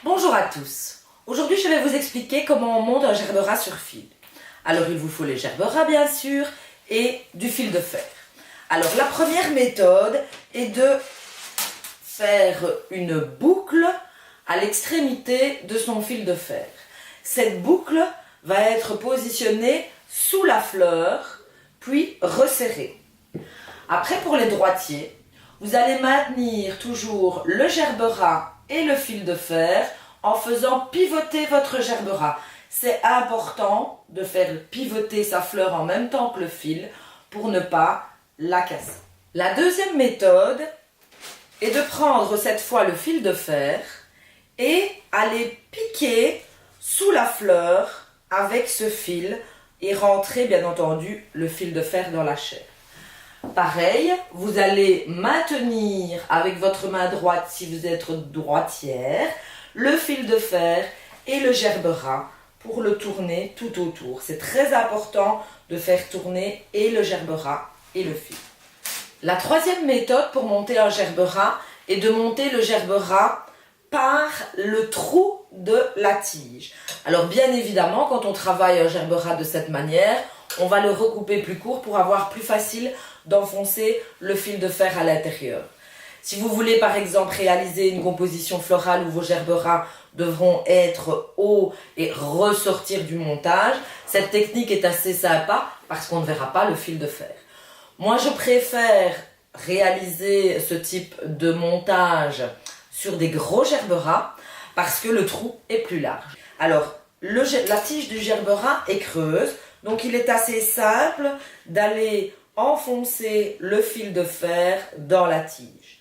Bonjour à tous. Aujourd'hui, je vais vous expliquer comment on monte un gerbera sur fil. Alors, il vous faut les gerberas, bien sûr, et du fil de fer. Alors, la première méthode est de faire une boucle à l'extrémité de son fil de fer. Cette boucle va être positionnée sous la fleur, puis resserrée. Après, pour les droitiers, vous allez maintenir toujours le gerbera et le fil de fer en faisant pivoter votre gerbera. C'est important de faire pivoter sa fleur en même temps que le fil pour ne pas la casser. La deuxième méthode est de prendre cette fois le fil de fer et aller piquer sous la fleur avec ce fil et rentrer bien entendu le fil de fer dans la chair. Pareil, vous allez maintenir avec votre main droite, si vous êtes droitière, le fil de fer et le gerbera pour le tourner tout autour. C'est très important de faire tourner et le gerbera et le fil. La troisième méthode pour monter un gerbera est de monter le gerbera par le trou de la tige. Alors bien évidemment, quand on travaille un gerbera de cette manière, on va le recouper plus court pour avoir plus facile d'enfoncer le fil de fer à l'intérieur. Si vous voulez par exemple réaliser une composition florale où vos gerberas devront être hauts et ressortir du montage, cette technique est assez sympa parce qu'on ne verra pas le fil de fer. Moi je préfère réaliser ce type de montage sur des gros gerberas parce que le trou est plus large. Alors la tige du gerbera est creuse, donc il est assez simple d'aller enfoncer le fil de fer dans la tige.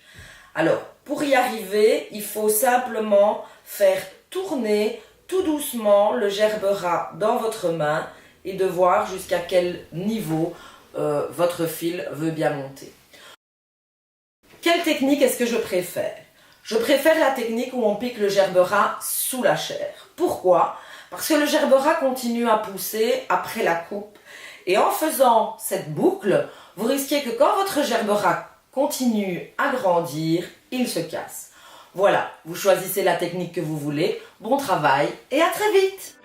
Alors, pour y arriver, il faut simplement faire tourner tout doucement le gerbera dans votre main et de voir jusqu'à quel niveau votre fil veut bien monter. Quelle technique est-ce que je préfère? Je préfère la technique où on pique le gerbera sous la chair. Pourquoi? Parce que le gerbera continue à pousser après la coupe. Et en faisant cette boucle, vous risquez que quand votre gerbera continue à grandir, il se casse. Voilà, vous choisissez la technique que vous voulez. Bon travail et à très vite!